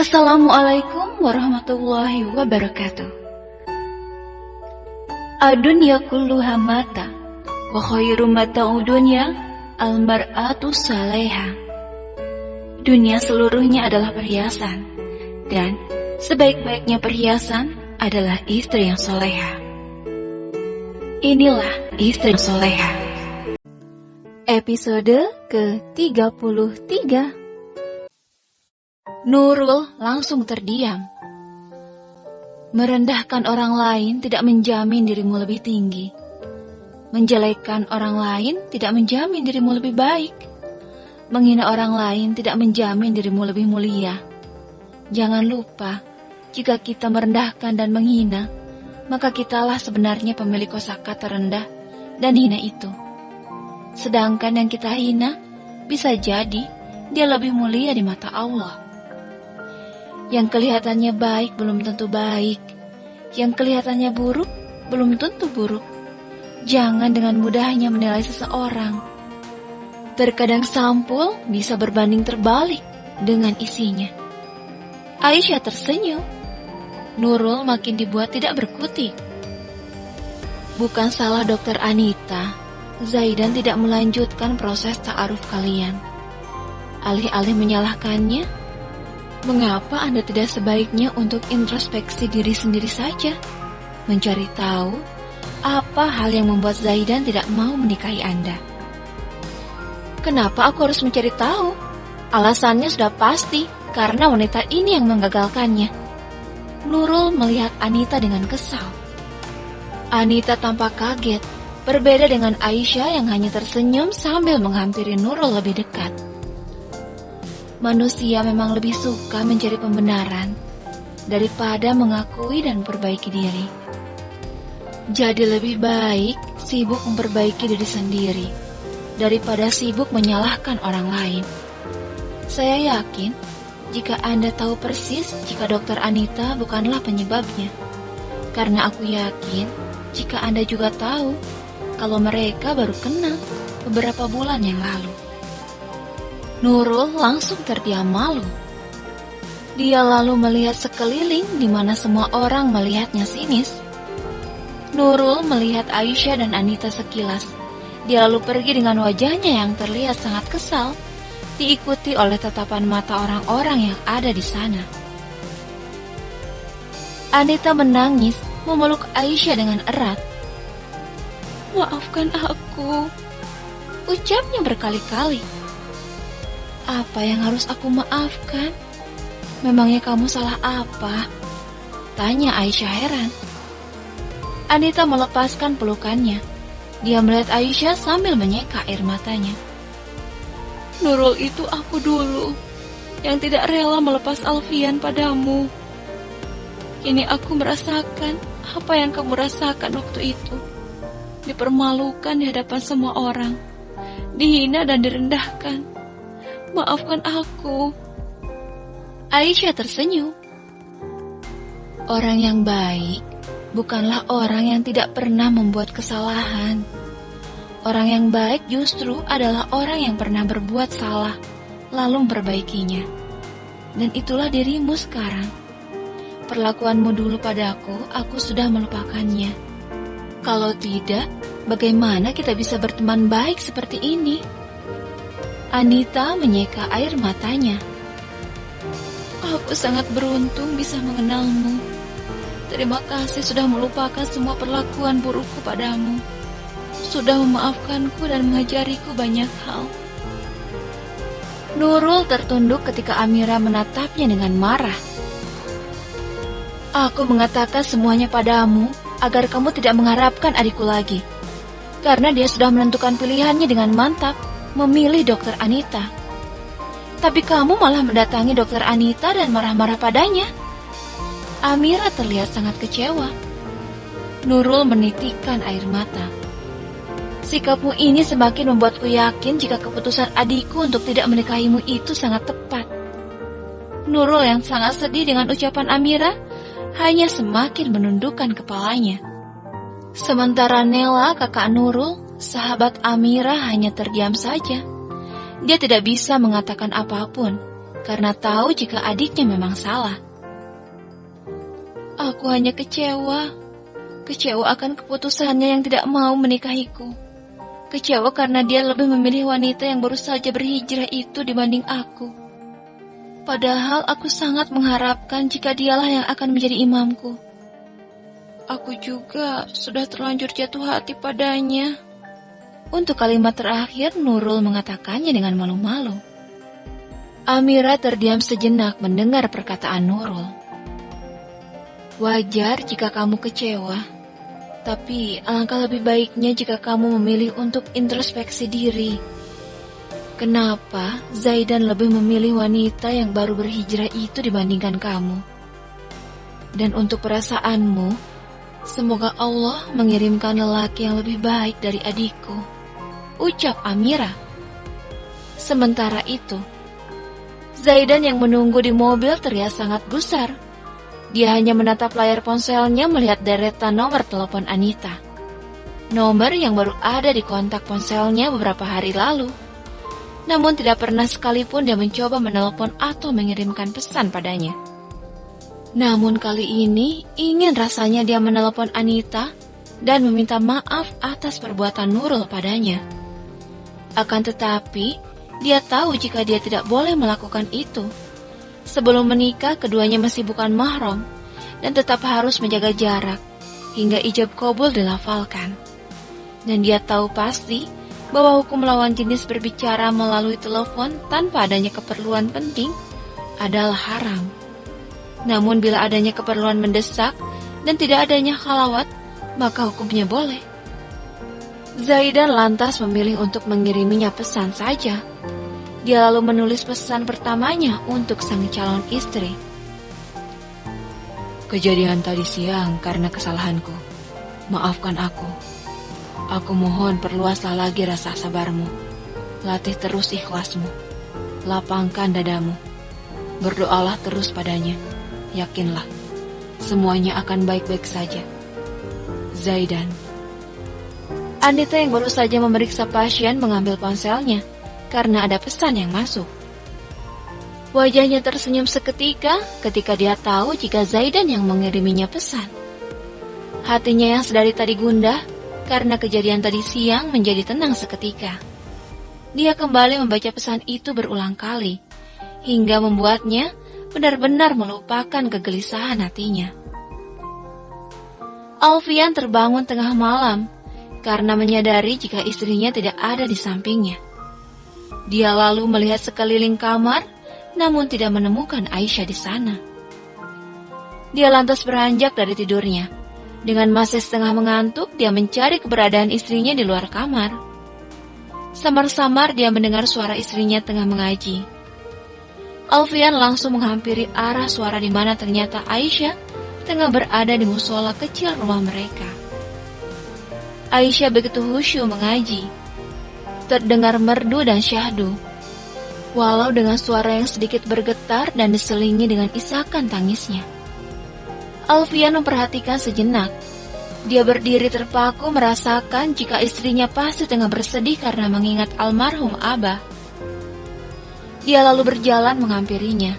Assalamualaikum warahmatullahi wabarakatuh. Ad-dunya kulluha mata, wa khairu mata'ud dunya al-mar'atu salihah. Dunia seluruhnya adalah perhiasan, dan sebaik-baiknya perhiasan adalah istri yang soleha. Inilah istri yang soleha. Episode ke-33. Nurul langsung terdiam. Merendahkan orang lain tidak menjamin dirimu lebih tinggi. Menjelekkan orang lain tidak menjamin dirimu lebih baik. Menghina orang lain tidak menjamin dirimu lebih mulia. Jangan lupa, jika kita merendahkan dan menghina, maka kitalah sebenarnya pemilik kosakata rendah dan hina itu. Sedangkan yang kita hina, bisa jadi dia lebih mulia di mata Allah. Yang kelihatannya baik belum tentu baik. Yang kelihatannya buruk belum tentu buruk. Jangan dengan mudahnya menilai seseorang. Terkadang sampul bisa berbanding terbalik dengan isinya. Aisyah tersenyum. Nurul makin dibuat tidak berkutik. Bukan salah dokter Anita, Zaidan tidak melanjutkan proses ta'aruf kalian. Alih-alih menyalahkannya, mengapa Anda tidak sebaiknya untuk introspeksi diri sendiri saja? Mencari tahu apa hal yang membuat Zaidan tidak mau menikahi Anda. Kenapa aku harus mencari tahu? Alasannya sudah pasti, karena wanita ini yang menggagalkannya. Nurul melihat Anita dengan kesal. Anita tampak kaget, berbeda dengan Aisyah yang hanya tersenyum sambil menghampiri Nurul lebih dekat. Manusia memang lebih suka mencari pembenaran daripada mengakui dan memperbaiki diri. Jadi lebih baik sibuk memperbaiki diri sendiri daripada sibuk menyalahkan orang lain. Saya yakin jika Anda tahu persis jika dokter Anita bukanlah penyebabnya. Karena aku yakin jika Anda juga tahu kalau mereka baru kenal beberapa bulan yang lalu. Nurul langsung terdiam malu. Dia lalu melihat sekeliling di mana semua orang melihatnya sinis. Nurul melihat Aisyah dan Anita sekilas. Dia lalu pergi dengan wajahnya yang terlihat sangat kesal, diikuti oleh tatapan mata orang-orang yang ada di sana. Anita menangis, memeluk Aisyah dengan erat. "Maafkan aku," ucapnya berkali-kali. "Apa yang harus aku maafkan? Memangnya kamu salah apa?" tanya Aisyah heran. Anita melepaskan pelukannya. Dia melihat Aisyah sambil menyeka air matanya. "Nurul itu aku dulu, yang tidak rela melepas Alfian padamu. Kini aku merasakan apa yang kamu rasakan waktu itu. Dipermalukan di hadapan semua orang, dihina dan direndahkan. Maafkan aku." Aisyah tersenyum. Orang yang baik bukanlah orang yang tidak pernah membuat kesalahan. Orang yang baik justru adalah orang yang pernah berbuat salah, lalu memperbaikinya. Dan itulah dirimu sekarang. Perlakuanmu dulu padaku, aku sudah melupakannya. Kalau tidak, bagaimana kita bisa berteman baik seperti ini? Anita menyeka air matanya. "Aku sangat beruntung bisa mengenalmu. Terima kasih sudah melupakan semua perlakuan burukku padamu. Sudah memaafkanku dan mengajariku banyak hal." Nurul tertunduk ketika Amira menatapnya dengan marah. "Aku mengatakan semuanya padamu agar kamu tidak mengharapkan adikku lagi. Karena dia sudah menentukan pilihannya dengan mantap, memilih dokter Anita. Tapi kamu malah mendatangi dokter Anita dan marah-marah padanya." Amira terlihat sangat kecewa. Nurul menitikkan air mata. "Sikapmu ini semakin membuatku yakin jika keputusan adikku untuk tidak menikahimu itu sangat tepat." Nurul yang sangat sedih dengan ucapan Amira hanya semakin menundukkan kepalanya. Sementara Nela, kakak Nurul, sahabat Amira, hanya terdiam saja. Dia tidak bisa mengatakan apapun. karena tahu jika adiknya memang salah. Aku hanya kecewa akan keputusannya yang tidak mau menikahiku. Kecewa karena dia lebih memilih wanita yang baru saja berhijrah itu dibanding aku. Padahal aku sangat mengharapkan jika dialah yang akan menjadi imamku. Aku juga sudah terlanjur jatuh hati padanya. Untuk kalimat terakhir, Nurul mengatakannya dengan malu-malu. Amira terdiam sejenak mendengar perkataan Nurul. Wajar jika kamu kecewa, tapi alangkah lebih baiknya jika kamu memilih untuk introspeksi diri. Kenapa Zaidan lebih memilih wanita yang baru berhijrah itu dibandingkan kamu? Dan untuk perasaanmu, semoga Allah mengirimkan lelaki yang lebih baik dari adikku, ucap Amira. Sementara itu, Zaidan yang menunggu di mobil terlihat sangat gusar. Dia hanya menatap layar ponselnya melihat deretan nomor telepon Anita. Nomor yang baru ada di kontak ponselnya beberapa hari lalu. Namun tidak pernah sekalipun dia mencoba menelpon atau mengirimkan pesan padanya. Namun kali ini ingin rasanya dia menelpon Anita dan meminta maaf atas perbuatan Nurul padanya. Akan tetapi, dia tahu jika dia tidak boleh melakukan itu. Sebelum menikah, keduanya masih bukan mahram dan tetap harus menjaga jarak hingga ijab qabul dilafalkan. Dan dia tahu pasti bahwa hukum lawan jenis berbicara melalui telepon tanpa adanya keperluan penting adalah haram. Namun bila adanya keperluan mendesak dan tidak adanya khalawat, maka hukumnya boleh. Zaidan lantas memilih untuk mengiriminya pesan saja. Dia lalu menulis pesan pertamanya untuk sang calon istri. Kejadian tadi siang karena kesalahanku. Maafkan aku. Aku mohon perluaslah lagi rasa sabarmu. Latih terus ikhlasmu. Lapangkan dadamu. Berdoalah terus padanya. Yakinlah, semuanya akan baik-baik saja. Zaidan. Anita yang baru saja memeriksa pasien mengambil ponselnya karena ada pesan yang masuk. Wajahnya tersenyum seketika ketika dia tahu jika Zaidan yang mengiriminya pesan. Hatinya yang sedari tadi gundah karena kejadian tadi siang menjadi tenang seketika. Dia kembali membaca pesan itu berulang kali, hingga membuatnya benar-benar melupakan kegelisahan hatinya. Alfian terbangun tengah malam karena menyadari jika istrinya tidak ada di sampingnya. Dia lalu melihat sekeliling kamar, namun tidak menemukan Aisyah di sana. Dia lantas beranjak dari tidurnya. Dengan masih setengah mengantuk, dia mencari keberadaan istrinya di luar kamar. Samar-samar dia mendengar suara istrinya tengah mengaji. Alfian langsung menghampiri arah suara di mana ternyata Aisyah tengah berada di musola kecil rumah mereka. Aisyah begitu khusyuk mengaji. Terdengar merdu dan syahdu, walau dengan suara yang sedikit bergetar dan diselingi dengan isakan tangisnya. Alfian memperhatikan sejenak. Dia berdiri terpaku merasakan jika istrinya pasti tengah bersedih karena mengingat almarhum Abah. Dia lalu berjalan menghampirinya.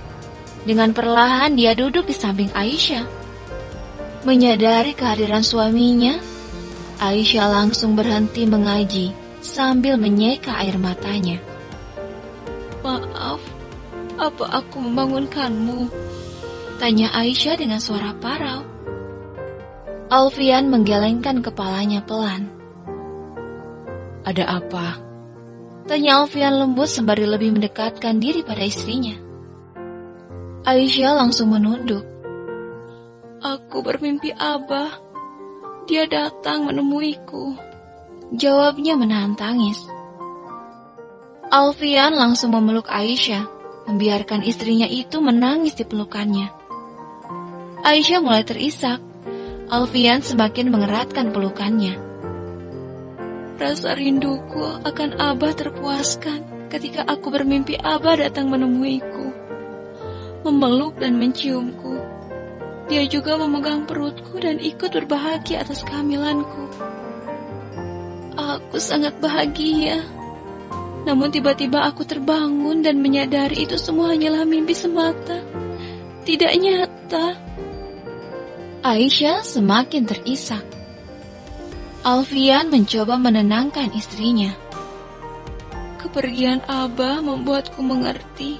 Dengan perlahan dia duduk di samping Aisyah. Menyadari kehadiran suaminya, Aisyah langsung berhenti mengaji sambil menyeka air matanya. Maaf, apa aku membangunkanmu? Tanya Aisyah dengan suara parau. Alfian menggelengkan kepalanya pelan. Ada apa? Tanya Alfian lembut sembari lebih mendekatkan diri pada istrinya. Aisyah langsung menunduk. Aku bermimpi Abah. Dia datang menemuiku. Jawabnya menahan tangis. Alfian langsung memeluk Aisyah, membiarkan istrinya itu menangis di pelukannya. Aisyah mulai terisak. Alfian semakin mengeratkan pelukannya. Rasa rinduku akan Abah terpuaskan ketika aku bermimpi Abah datang menemuiku, memeluk dan menciumku. Dia juga memegang perutku dan ikut berbahagia atas kehamilanku. Aku sangat bahagia. Namun tiba-tiba aku terbangun dan menyadari itu semua hanyalah mimpi semata, tidak nyata. Aisyah semakin terisak. Alfian mencoba menenangkan istrinya. Kepergian Abah membuatku mengerti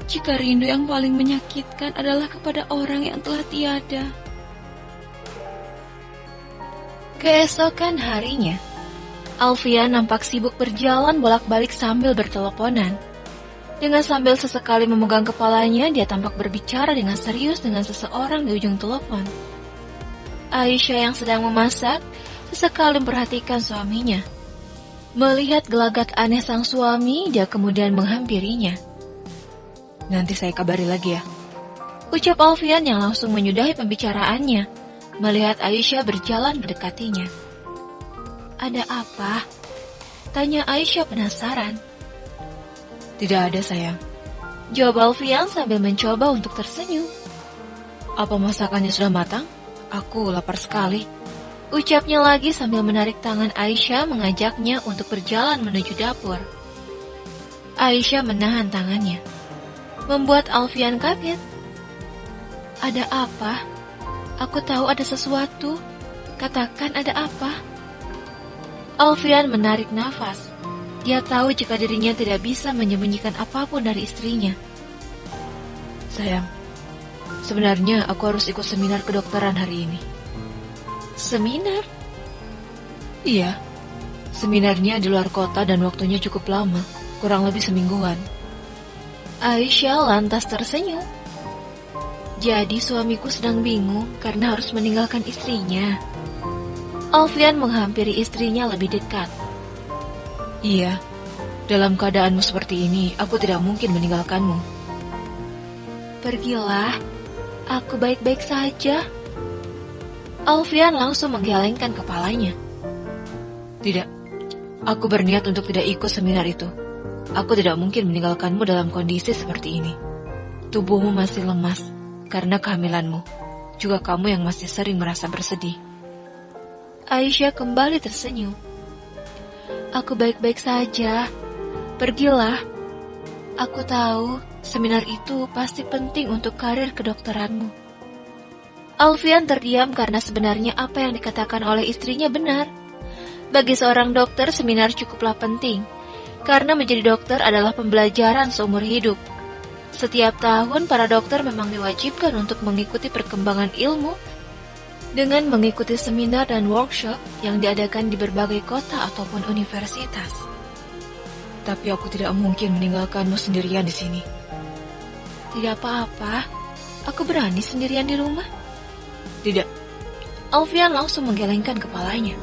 jika rindu yang paling menyakitkan adalah kepada orang yang telah tiada. Keesokan harinya, Alfian nampak sibuk berjalan bolak-balik sambil berteleponan. Dengan sambil sesekali memegang kepalanya, dia tampak berbicara dengan serius dengan seseorang di ujung telepon. Aisyah yang sedang memasak sesekali memperhatikan suaminya. Melihat gelagat aneh sang suami, dia kemudian menghampirinya. Nanti saya kabari lagi ya, ucap Alfian yang langsung menyudahi pembicaraannya, melihat Aisyah berjalan mendekatinya. Ada apa? Tanya Aisyah penasaran. Tidak ada sayang, jawab Alfian sambil mencoba untuk tersenyum. Apa masakannya sudah matang? Aku lapar sekali, ucapnya lagi sambil menarik tangan Aisyah mengajaknya untuk berjalan menuju dapur. Aisyah menahan tangannya, membuat Alfian kaget. Ada apa? Aku tahu ada sesuatu. Katakan ada apa? Alfian menarik nafas. Dia tahu jika dirinya tidak bisa menyembunyikan apapun dari istrinya. Sayang, sebenarnya aku harus ikut seminar kedokteran hari ini. Seminar? Iya, seminarnya di luar kota dan waktunya cukup lama, kurang lebih semingguan. Aisyah lantas tersenyum. Jadi suamiku sedang bingung karena harus meninggalkan istrinya. Alfian menghampiri istrinya lebih dekat. Iya, dalam keadaanmu seperti ini, aku tidak mungkin meninggalkanmu. Pergilah, aku baik-baik saja. Alfian langsung menggelengkan kepalanya. Tidak, aku berniat untuk tidak ikut seminar itu. Aku tidak mungkin meninggalkanmu dalam kondisi seperti ini. Tubuhmu masih lemas karena kehamilanmu. Juga kamu yang masih sering merasa bersedih. Aisyah kembali tersenyum. Aku baik-baik saja. Pergilah. Aku tahu seminar itu pasti penting untuk karir kedokteranmu. Alfian terdiam karena sebenarnya apa yang dikatakan oleh istrinya benar. Bagi seorang dokter, seminar cukuplah penting, karena menjadi dokter adalah pembelajaran seumur hidup. Setiap tahun, para dokter memang diwajibkan untuk mengikuti perkembangan ilmu dengan mengikuti seminar dan workshop yang diadakan di berbagai kota ataupun universitas. Tapi aku tidak mungkin meninggalkanmu sendirian di sini. Tidak apa-apa, aku berani sendirian di rumah. Tidak, Alfian langsung menggelengkan kepalanya.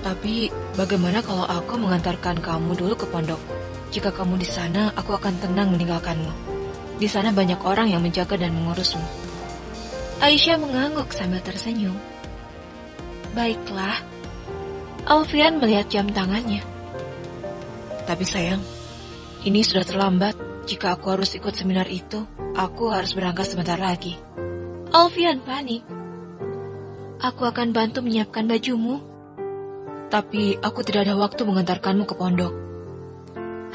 Tapi bagaimana kalau aku mengantarkan kamu dulu ke pondok? Jika kamu di sana, aku akan tenang meninggalkanmu. Di sana banyak orang yang menjaga dan mengurusmu. Aisyah mengangguk sambil tersenyum. Baiklah. Alfian melihat jam tangannya. Tapi sayang, ini sudah terlambat. Jika aku harus ikut seminar itu, aku harus berangkat sebentar lagi. Alfian panik. Aku akan bantu menyiapkan bajumu. Tapi aku tidak ada waktu mengantarkanmu ke pondok.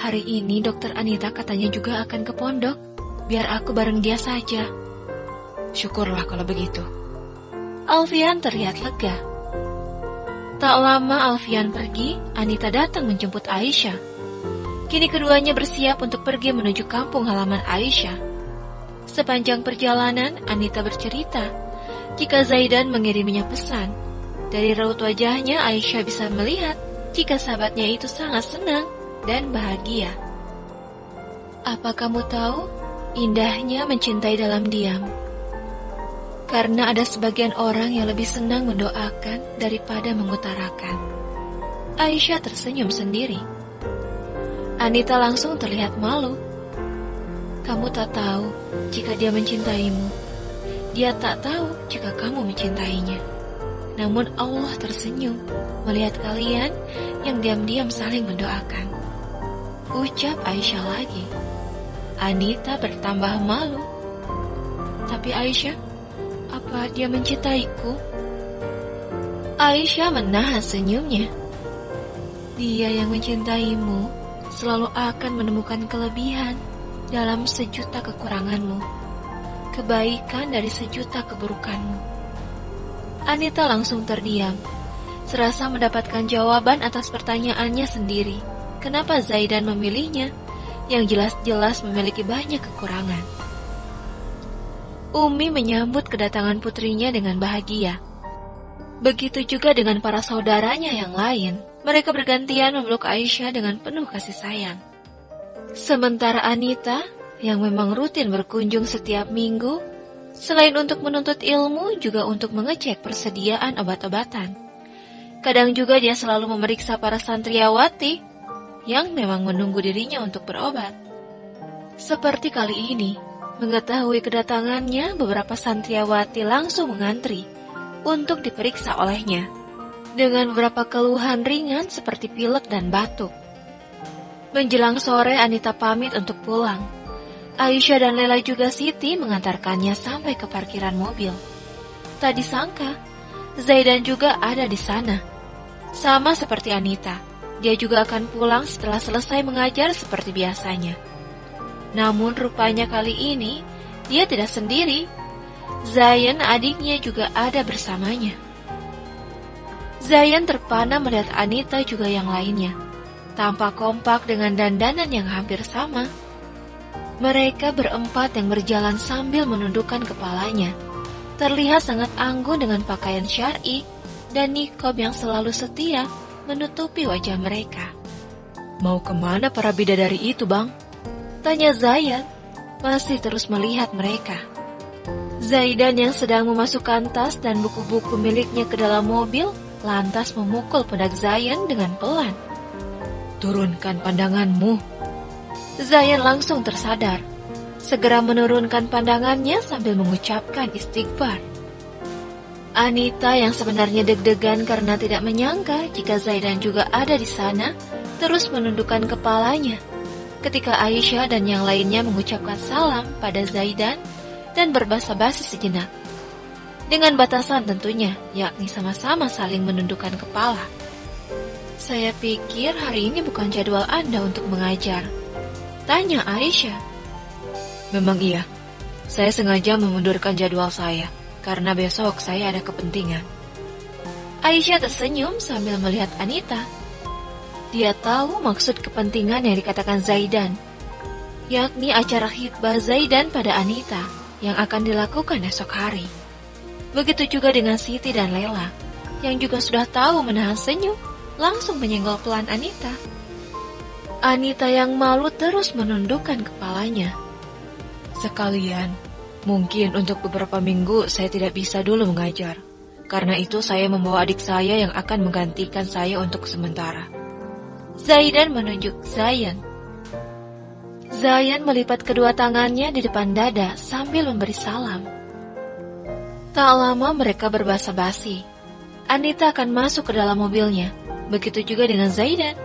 Hari ini Dokter Anita katanya juga akan ke pondok. Biar aku bareng dia saja. Syukurlah kalau begitu. Alfian terlihat lega. Tak lama Alfian pergi, Anita datang menjemput Aisyah. Kini keduanya bersiap untuk pergi menuju kampung halaman Aisyah. Sepanjang perjalanan, Anita bercerita jika Zaidan mengiriminya pesan. Dari raut wajahnya, Aisyah bisa melihat jika sahabatnya itu sangat senang dan bahagia. Apa kamu tahu, indahnya mencintai dalam diam. Karena ada sebagian orang yang lebih senang mendoakan daripada mengutarakan. Aisyah tersenyum sendiri. Anita langsung terlihat malu. Kamu tak tahu jika dia mencintaimu. Dia tak tahu jika kamu mencintainya. Namun Allah tersenyum melihat kalian yang diam-diam saling mendoakan. Ucap Aisyah lagi. Anita bertambah malu. Tapi Aisyah, apa dia mencintaiku? Aisyah menahan senyumnya. Dia yang mencintaimu selalu akan menemukan kelebihan dalam sejuta kekuranganmu, kebaikan dari sejuta keburukanmu. Anita langsung terdiam, serasa mendapatkan jawaban atas pertanyaannya sendiri. Kenapa Zaidan memilihnya, yang jelas-jelas memiliki banyak kekurangan? Umi menyambut kedatangan putrinya dengan bahagia. Begitu juga dengan para saudaranya yang lain. Mereka bergantian memeluk Aisyah dengan penuh kasih sayang. Sementara Anita, yang memang rutin berkunjung setiap minggu, selain untuk menuntut ilmu, juga untuk mengecek persediaan obat-obatan. Kadang juga dia selalu memeriksa para santriawati yang memang menunggu dirinya untuk berobat. Seperti kali ini, mengetahui kedatangannya, beberapa santriawati langsung mengantri untuk diperiksa olehnya, dengan beberapa keluhan ringan seperti pilek dan batuk. Menjelang sore, Anita pamit untuk pulang. Aisyah dan Lela juga Siti mengantarkannya sampai ke parkiran mobil. Tak disangka, Zaidan juga ada di sana. Sama seperti Anita, dia juga akan pulang setelah selesai mengajar seperti biasanya. Namun rupanya kali ini, dia tidak sendiri. Zayan, adiknya, juga ada bersamanya. Zayan terpana melihat Anita juga yang lainnya, tampak kompak dengan dandanan yang hampir sama. Mereka berempat yang berjalan sambil menundukkan kepalanya, terlihat sangat anggun dengan pakaian syar'i dan nikob yang selalu setia menutupi wajah mereka. "Mau kemana para bidadari itu, Bang?" tanya Zayan, masih terus melihat mereka. Zaidan yang sedang memasukkan tas dan buku-buku miliknya ke dalam mobil, lantas memukul pundak Zayan dengan pelan. "Turunkan pandanganmu." Zayan langsung tersadar, segera menurunkan pandangannya sambil mengucapkan istighfar. Anita yang sebenarnya deg-degan karena tidak menyangka jika Zaidan juga ada di sana, terus menundukkan kepalanya ketika Aisyah dan yang lainnya mengucapkan salam pada Zaidan dan berbasa-basi sejenak. Dengan batasan tentunya, yakni sama-sama saling menundukkan kepala. "Saya pikir hari ini bukan jadwal Anda untuk mengajar," tanya Aisyah. "Memang iya, saya sengaja memundurkan jadwal saya, karena besok saya ada kepentingan." Aisyah tersenyum sambil melihat Anita. Dia tahu maksud kepentingan yang dikatakan Zaidan, yakni acara khitbah Zaidan pada Anita yang akan dilakukan esok hari. Begitu juga dengan Siti dan Lela, yang juga sudah tahu menahan senyum, langsung menyenggol pelan Anita. Anita yang malu terus menundukkan kepalanya. "Sekalian, mungkin untuk beberapa minggu saya tidak bisa dulu mengajar. Karena itu saya membawa adik saya yang akan menggantikan saya untuk sementara." Zaidan menunjuk Zayan. Zayan melipat kedua tangannya di depan dada sambil memberi salam. Tak lama mereka berbasa-basi. Anita akan masuk ke dalam mobilnya, begitu juga dengan Zaidan.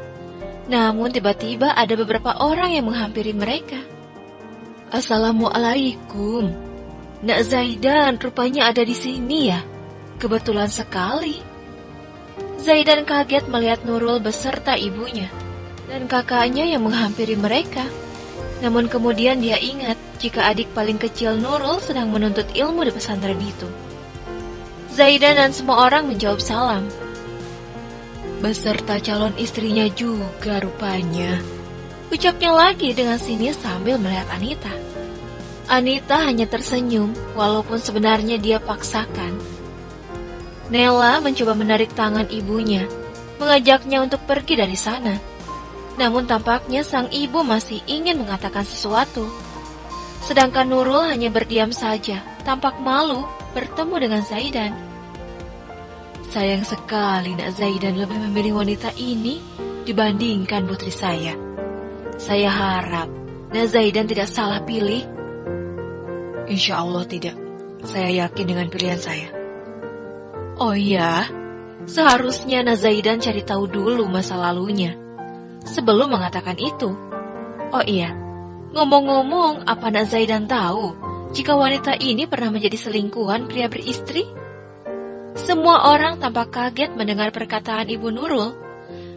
Namun tiba-tiba ada beberapa orang yang menghampiri mereka. "Assalamualaikum. Nak Zaidan rupanya ada di sini ya? Kebetulan sekali." Zaidan kaget melihat Nurul beserta ibunya dan kakaknya yang menghampiri mereka. Namun kemudian dia ingat jika adik paling kecil Nurul sedang menuntut ilmu di pesantren itu. Zaidan dan semua orang menjawab salam. "Beserta calon istrinya juga rupanya," ucapnya lagi dengan sinis sambil melihat Anita. Anita hanya tersenyum walaupun sebenarnya dia paksakan. Nela mencoba menarik tangan ibunya, mengajaknya untuk pergi dari sana. Namun tampaknya sang ibu masih ingin mengatakan sesuatu. Sedangkan Nurul hanya berdiam saja, tampak malu bertemu dengan Zaidan. "Sayang sekali Nak Zaidan lebih memilih wanita ini dibandingkan putri saya. Saya harap Nak Zaidan tidak salah pilih." "Insya Allah tidak. Saya yakin dengan pilihan saya." "Oh iya, seharusnya Nak Zaidan cari tahu dulu masa lalunya sebelum mengatakan itu. Oh iya, ngomong-ngomong, apa Nak Zaidan tahu jika wanita ini pernah menjadi selingkuhan pria beristri?" Semua orang tampak kaget mendengar perkataan Ibu Nurul.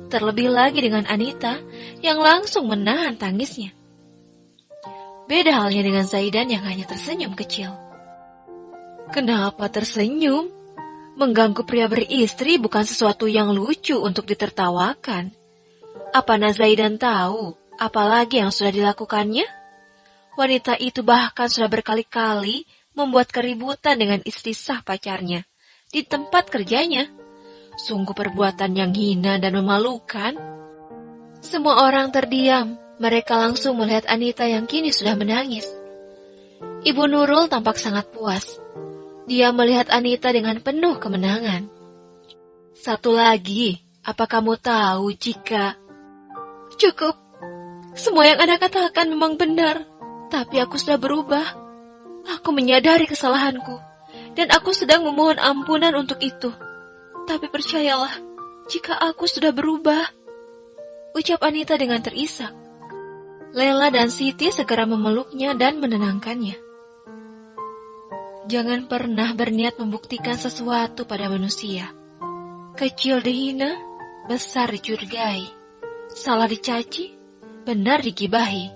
terlebih lagi dengan Anita yang langsung menahan tangisnya. Beda halnya dengan Zaidan yang hanya tersenyum kecil. Kenapa tersenyum? Mengganggu pria beristri bukan sesuatu yang lucu untuk ditertawakan. Apa Zaidan tahu apalagi yang sudah dilakukannya? Wanita itu bahkan sudah berkali-kali membuat keributan dengan istri sah pacarnya di tempat kerjanya. Sungguh perbuatan yang hina dan memalukan. Semua orang terdiam. Mereka langsung melihat Anita yang kini sudah menangis. Ibu Nurul tampak sangat puas. Dia melihat Anita dengan penuh kemenangan. Satu lagi, apa kamu tahu jika... Cukup. Semua yang Anda katakan memang benar. Tapi aku sudah berubah. Aku menyadari kesalahanku. Dan aku sedang memohon ampunan untuk itu. Tapi percayalah, jika aku sudah berubah, ucap Anita dengan terisak. Lela dan Siti segera memeluknya dan menenangkannya. Jangan pernah berniat membuktikan sesuatu pada manusia. Kecil dihina, besar dicurigai. Salah dicaci, benar digibahi.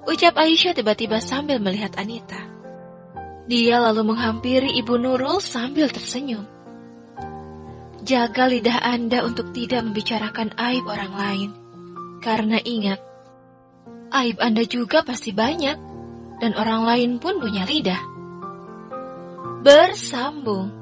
Ucap Aisyah tiba-tiba sambil melihat Anita. Dia lalu menghampiri Ibu Nurul sambil tersenyum. Jaga lidah Anda untuk tidak membicarakan aib orang lain. Karena ingat, aib Anda juga pasti banyak, dan orang lain pun punya lidah. Bersambung.